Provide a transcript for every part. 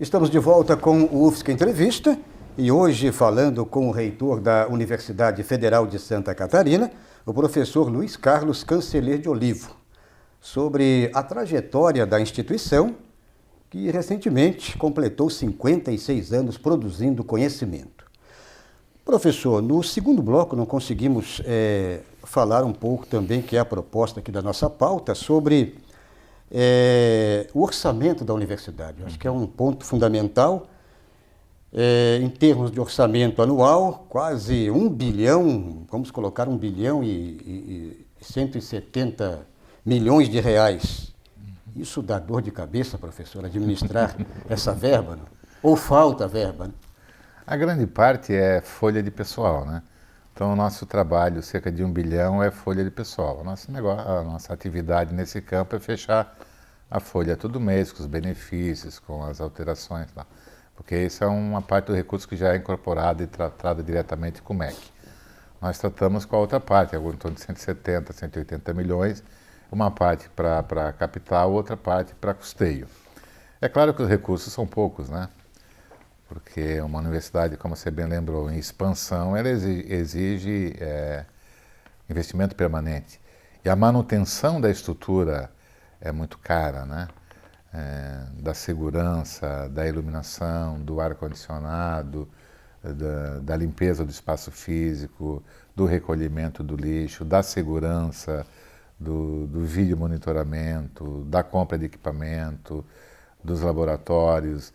Estamos de volta com o UFSC Entrevista e hoje falando com o reitor da Universidade Federal de Santa Catarina, o professor Luiz Carlos Canceler de Olivo, sobre a trajetória da instituição que recentemente completou 56 anos produzindo conhecimento. Professor, no segundo bloco não conseguimos falar um pouco também, que é a proposta aqui da nossa pauta, sobre o orçamento da universidade. Eu acho que é um ponto fundamental. Em termos de orçamento anual, quase 1 bilhão, vamos colocar 1 bilhão e 170 milhões de reais. Isso dá dor de cabeça, professor, administrar essa verba? Não? Ou falta verba? Não? A grande parte é folha de pessoal, né? Então, o nosso trabalho, cerca de 1 bilhão, é folha de pessoal. A nossa atividade nesse campo é fechar a folha todo mês, com os benefícios, com as alterações lá. Porque isso é uma parte do recurso que já é incorporada e tratada diretamente com o MEC. Nós tratamos com a outra parte, em torno de 170, 180 milhões, uma parte para capital, outra parte para custeio. É claro que os recursos são poucos, né? Porque uma universidade, como você bem lembrou, em expansão, ela exige investimento permanente. E a manutenção da estrutura é muito cara, né? Da segurança, da iluminação, do ar-condicionado, da limpeza do espaço físico, do recolhimento do lixo, da segurança, do vídeo monitoramento, da compra de equipamento, dos laboratórios,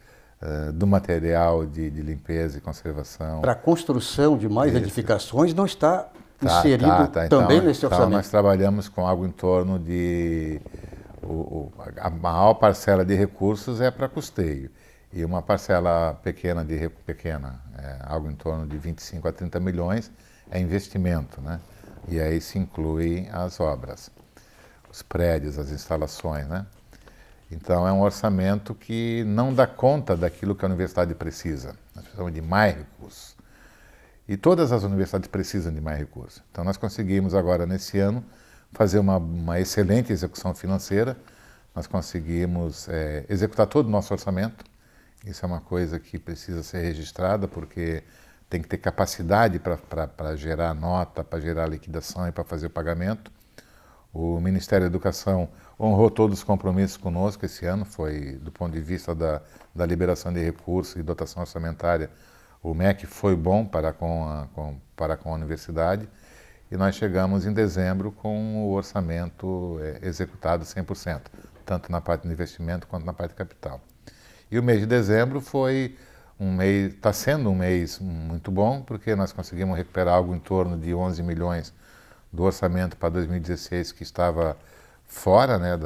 do material de limpeza e conservação. Para a construção de mais edificações não está inserido também então, nesse orçamento? Nós trabalhamos com algo em torno de... a maior parcela de recursos é para custeio. E uma parcela pequena, algo em torno de 25 a 30 milhões, é investimento, né? E aí se inclui as obras, os prédios, as instalações, né? Então, é um orçamento que não dá conta daquilo que a universidade precisa. Nós precisamos de mais recursos. E todas as universidades precisam de mais recursos. Então, nós conseguimos agora, nesse ano, fazer uma excelente execução financeira. Nós conseguimos executar todo o nosso orçamento. Isso é uma coisa que precisa ser registrada, porque tem que ter capacidade para gerar nota, para gerar liquidação e para fazer o pagamento. O Ministério da Educação honrou todos os compromissos conosco esse ano, foi do ponto de vista da liberação de recursos e dotação orçamentária. O MEC foi bom para com a universidade e nós chegamos em dezembro com o orçamento executado 100%, tanto na parte de investimento quanto na parte de capital. E o mês de dezembro está sendo um mês muito bom, porque nós conseguimos recuperar algo em torno de 11 milhões do orçamento para 2016, que estava fora, né,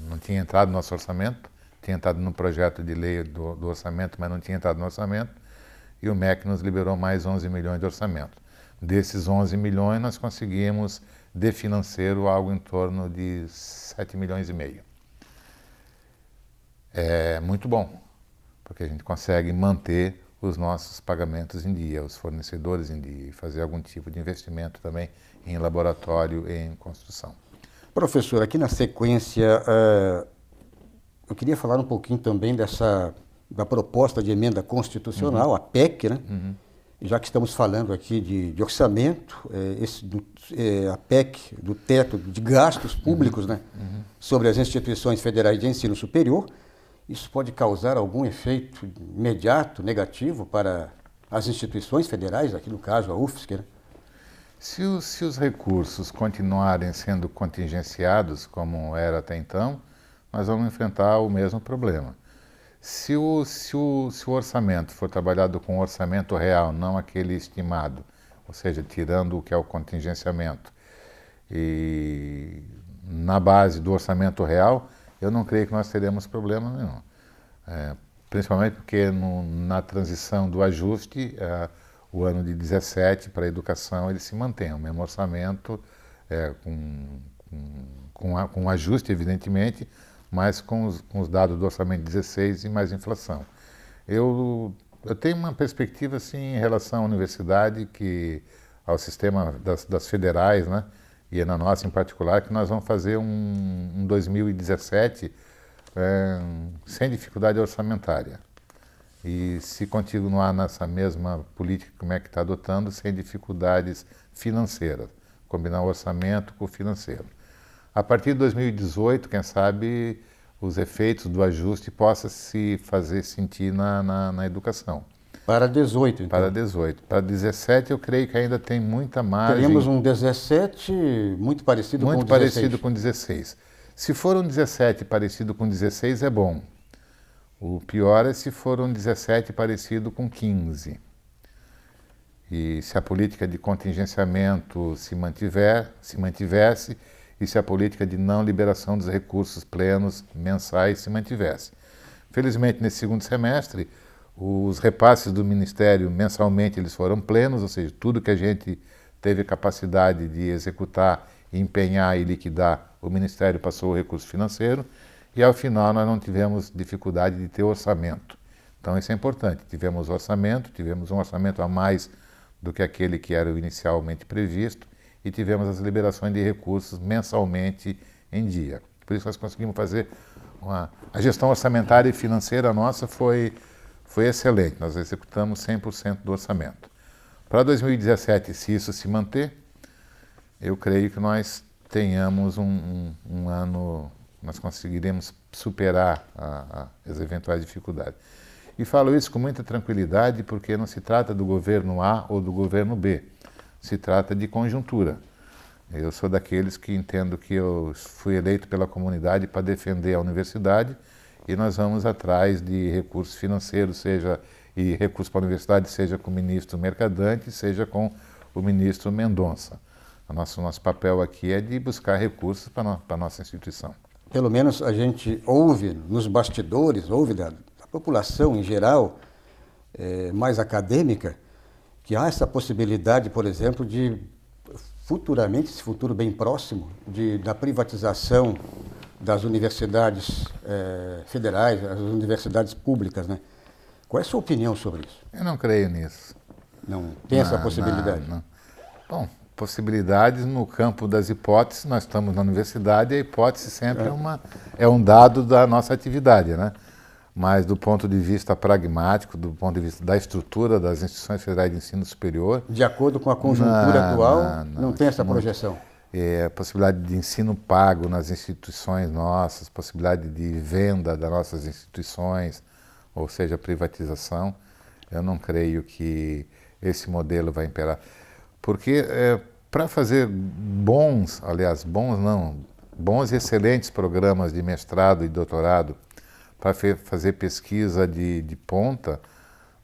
não tinha entrado no nosso orçamento, tinha entrado no projeto de lei do orçamento, mas não tinha entrado no orçamento, e o MEC nos liberou mais 11 milhões de orçamento. Desses 11 milhões, nós conseguimos, de financeiro, algo em torno de 7 milhões e meio. É muito bom, porque a gente consegue manter os nossos pagamentos em dia, os fornecedores em dia, e fazer algum tipo de investimento também em laboratório e em construção. Professor, aqui na sequência, eu queria falar um pouquinho também da proposta de emenda constitucional, a PEC, né? Já que estamos falando aqui de orçamento, a PEC do teto de gastos públicos, né? Sobre as instituições federais de ensino superior. Isso pode causar algum efeito imediato, negativo para as instituições federais, aqui no caso a UFSC, né? Se os recursos continuarem sendo contingenciados, como era até então, nós vamos enfrentar o mesmo problema. Se o orçamento for trabalhado com orçamento real, não aquele estimado, ou seja, tirando o que é o contingenciamento, e na base do orçamento real, eu não creio que nós teremos problema nenhum. Principalmente porque na transição do ajuste, o ano de 17 para a educação ele se mantém, o mesmo orçamento, com ajuste evidentemente, mas com os dados do orçamento de 16 e mais inflação. Eu tenho uma perspectiva assim, em relação à universidade, ao sistema das federais, né? E na nossa em particular, que nós vamos fazer um 2017 sem dificuldade orçamentária. e se continuar nessa mesma política como é que está adotando, sem dificuldades financeiras, combinar o orçamento com o financeiro. A partir de 2018, quem sabe, os efeitos do ajuste possam se fazer sentir na educação. Para 18, então. Para 18. Para 17, eu creio que ainda tem muita margem. Teríamos um 17 muito parecido com o 16. Muito parecido com 16. Se for um 17 parecido com 16, é bom. O pior é se for um 17 parecido com 15. E se a política de contingenciamento se mantivesse, e se a política de não liberação dos recursos plenos mensais se mantivesse. Felizmente, nesse segundo semestre, os repasses do Ministério mensalmente eles foram plenos, ou seja, tudo que a gente teve capacidade de executar, empenhar e liquidar, o Ministério passou o recurso financeiro e ao final nós não tivemos dificuldade de ter orçamento. Então isso é importante, tivemos um orçamento a mais do que aquele que era inicialmente previsto e tivemos as liberações de recursos mensalmente em dia. Por isso nós conseguimos fazer a gestão orçamentária e financeira nossa foi excelente, nós executamos 100% do orçamento. Para 2017, se isso se manter, eu creio que nós tenhamos um ano, nós conseguiremos superar as eventuais dificuldades. E falo isso com muita tranquilidade porque não se trata do governo A ou do governo B, se trata de conjuntura. Eu sou daqueles que entendo que eu fui eleito pela comunidade para defender a universidade e nós vamos atrás de recursos financeiros, e recursos para a universidade, seja com o ministro Mercadante, seja com o ministro Mendonça. O nosso papel aqui é de buscar recursos para a nossa instituição. Pelo menos a gente ouve nos bastidores, ouve da população em geral, mais acadêmica, que há essa possibilidade, por exemplo, de futuramente, esse futuro bem próximo, da privatização das universidades federais, as universidades públicas, né? Qual é a sua opinião sobre isso? Eu não creio nisso. Não tem essa possibilidade? Não. Bom, possibilidades no campo das hipóteses, nós estamos na universidade e a hipótese sempre é um dado da nossa atividade, né? Mas do ponto de vista pragmático, do ponto de vista da estrutura das instituições federais de ensino superior... De acordo com a conjuntura atual, não tem essa projeção? Possibilidade de ensino pago nas instituições nossas, possibilidade de venda das nossas instituições, ou seja, privatização, eu não creio que esse modelo vai imperar. Porque para fazer bons e excelentes programas de mestrado e doutorado, para fazer pesquisa de ponta,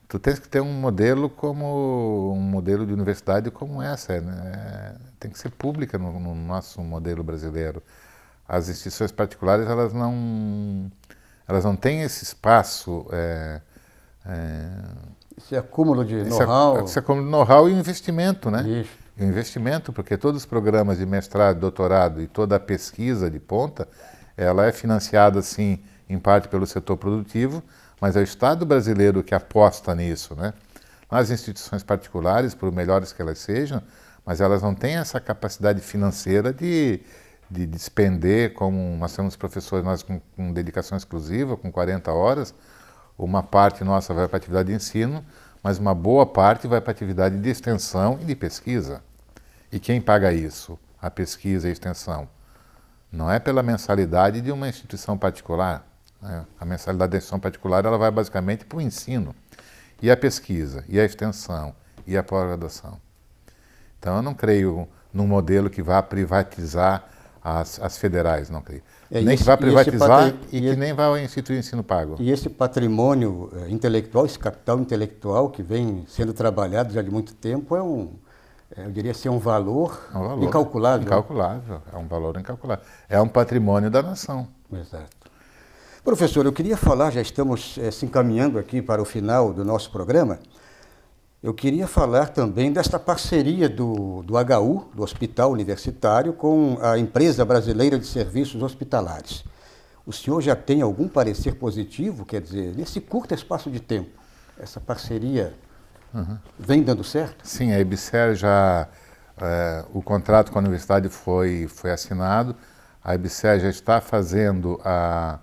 tu tens que ter um modelo de universidade como essa, né? Tem que ser pública no nosso modelo brasileiro. As instituições particulares elas não têm esse espaço, esse acúmulo de know-how. Esse acúmulo de know-how e investimento, né? Isso. E o investimento, porque todos os programas de mestrado, doutorado e toda a pesquisa de ponta, ela é financiada, sim, em parte pelo setor produtivo, mas é o Estado brasileiro que aposta nisso, né? As instituições particulares, por melhores que elas sejam, mas elas não têm essa capacidade financeira de despender, como nós temos professores nós com dedicação exclusiva, com 40 horas, uma parte nossa vai para a atividade de ensino, mas uma boa parte vai para a atividade de extensão e de pesquisa. E quem paga isso? A pesquisa e a extensão. Não é pela mensalidade de uma instituição particular. Né? A mensalidade da instituição particular ela vai basicamente para o ensino. E a pesquisa, e a extensão, e a pós-graduação. Então eu não creio num modelo que vá privatizar as federais, não creio. Nem que vá privatizar que nem vá instituir ensino pago. E esse patrimônio intelectual, esse capital intelectual que vem sendo trabalhado já de muito tempo, eu diria ser um valor incalculável. Incalculável, é um valor incalculável. É um patrimônio da nação. Exato. Professor, eu queria falar, já estamos se encaminhando aqui para o final do nosso programa, eu queria falar também desta parceria do HU, do Hospital Universitário, com a Empresa Brasileira de Serviços Hospitalares. O senhor já tem algum parecer positivo, quer dizer, nesse curto espaço de tempo, essa parceria vem dando certo? Sim, a EBSER o contrato com a universidade foi assinado, a EBSER já está fazendo a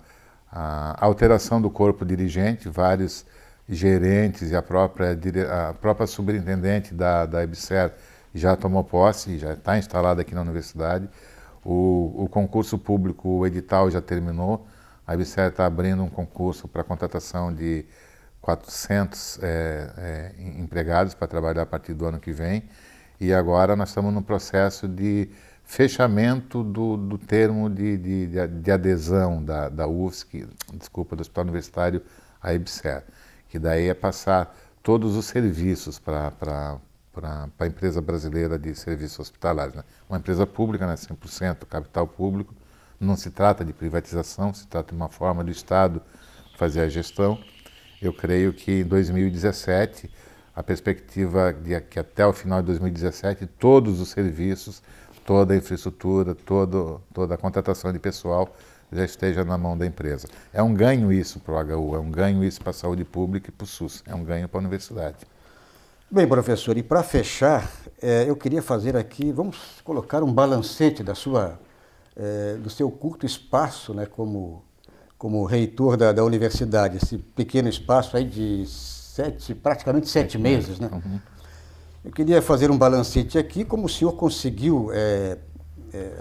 alteração do corpo dirigente, vários gerentes e a própria superintendente da EBSER já tomou posse, já está instalada aqui na universidade. O concurso público, o edital já terminou. A EBSER está abrindo um concurso para contratação de 400 empregados para trabalhar a partir do ano que vem. E agora nós estamos no processo de fechamento do termo de adesão da UFSC, desculpa, do Hospital Universitário à EBSER, que daí é passar todos os serviços para a empresa brasileira de serviços hospitalares, né? Uma empresa pública, né? 100% capital público, não se trata de privatização, se trata de uma forma do Estado fazer a gestão. Eu creio que em 2017, a perspectiva de que até o final de 2017, todos os serviços, toda a infraestrutura, toda a contratação de pessoal já esteja na mão da empresa. É um ganho isso para o HU, é um ganho isso para a saúde pública e para o SUS, é um ganho para a universidade. Bem, professor, e para fechar, eu queria fazer aqui, vamos colocar um balancete do seu curto espaço, né, como reitor da universidade, esse pequeno espaço aí de praticamente sete meses, né? Uhum. Eu queria fazer um balancete aqui, como o senhor conseguiu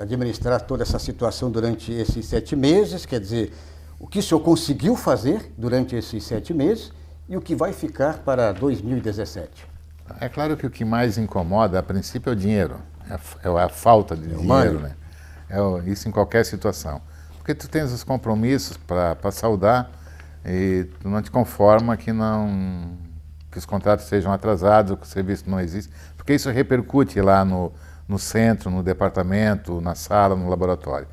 administrar toda essa situação durante esses 7 meses, quer dizer, o que o senhor conseguiu fazer durante esses 7 meses e o que vai ficar para 2017. É claro que o que mais incomoda, a princípio, é o dinheiro, é a falta de dinheiro, né? Isso em qualquer situação. Porque tu tens os compromissos para saudar e tu não te conforma que os contratos sejam atrasados, que o serviço não existe, porque isso repercute lá no centro, no departamento, na sala, no laboratório.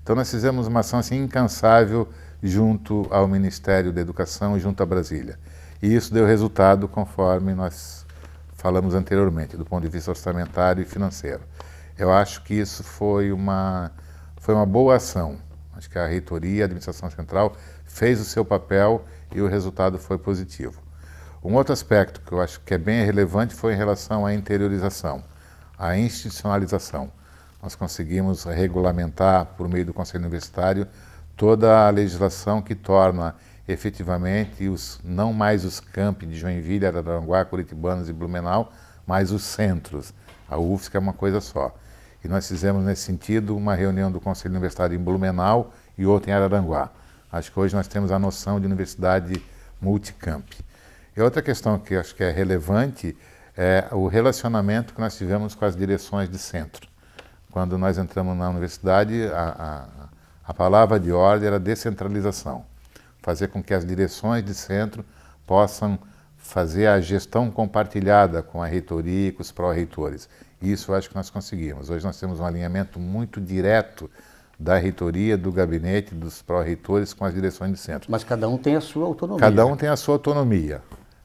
Então nós fizemos uma ação assim incansável junto ao Ministério da Educação e junto a Brasília. E isso deu resultado conforme nós falamos anteriormente, do ponto de vista orçamentário e financeiro. Eu acho que isso foi uma boa ação. Acho que a reitoria, a administração central fez o seu papel e o resultado foi positivo. Um outro aspecto que eu acho que é bem relevante foi em relação à interiorização, à institucionalização. Nós conseguimos regulamentar, por meio do Conselho Universitário, toda a legislação que torna efetivamente não mais os campi de Joinville, Araranguá, Curitibanos e Blumenau, mas os centros. A UFSC é uma coisa só. E nós fizemos, nesse sentido, uma reunião do Conselho Universitário em Blumenau e outra em Araranguá. Acho que hoje nós temos a noção de universidade multicamp. E outra questão que acho que é relevante é o relacionamento que nós tivemos com as direções de centro. Quando nós entramos na universidade, a palavra de ordem era descentralização. Fazer com que as direções de centro possam fazer a gestão compartilhada com a reitoria e com os pró-reitores. Isso eu acho que nós conseguimos. Hoje nós temos um alinhamento muito direto da reitoria, do gabinete, dos pró-reitores com as direções de centro. Mas cada um tem a sua autonomia. Cada um tem a sua autonomia.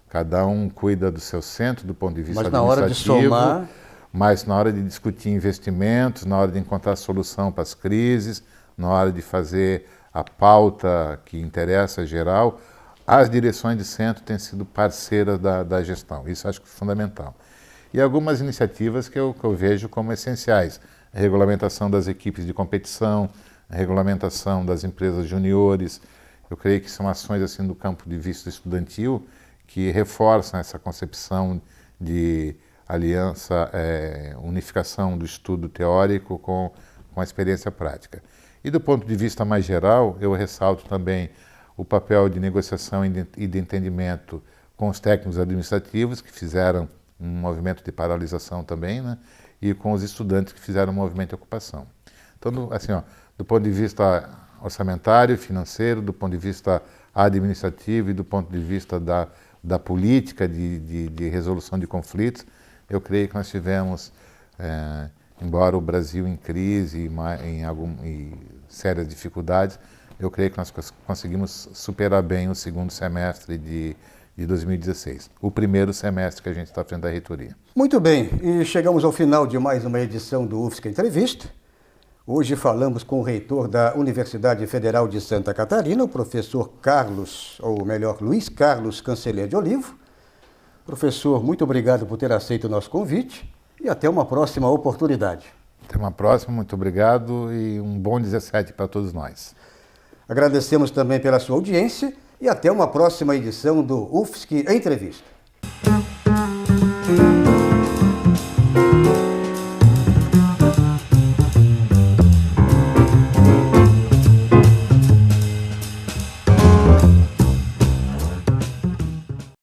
Cada um cuida do seu centro, do ponto de vista administrativo. Mas na hora de somar... Mas na hora de discutir investimentos, na hora de encontrar solução para as crises, na hora de fazer a pauta que interessa geral, as direções de centro têm sido parceiras da gestão. Isso acho que é fundamental. E algumas iniciativas que eu vejo como essenciais. A regulamentação das equipes de competição, a regulamentação das empresas juniores. Eu creio que são ações assim do campo de vista estudantil que reforçam essa concepção de aliança, unificação do estudo teórico com a experiência prática. E do ponto de vista mais geral, eu ressalto também o papel de negociação e de entendimento com os técnicos administrativos, que fizeram um movimento de paralisação também, né? E com os estudantes que fizeram um movimento de ocupação. Então, assim, do ponto de vista orçamentário, financeiro, do ponto de vista administrativo e do ponto de vista da política de resolução de conflitos, eu creio que nós tivemos, embora o Brasil em crise e sérias dificuldades, eu creio que nós conseguimos superar bem o segundo semestre de 2016, o primeiro semestre que a gente está frente da reitoria. Muito bem, e chegamos ao final de mais uma edição do UFSC Entrevista. Hoje falamos com o reitor da Universidade Federal de Santa Catarina, o professor Luiz Carlos Canceler de Olivo. Professor, muito obrigado por ter aceito o nosso convite e até uma próxima oportunidade. Até uma próxima, muito obrigado e um bom 17 para todos nós. Agradecemos também pela sua audiência e até uma próxima edição do UFSC Entrevista.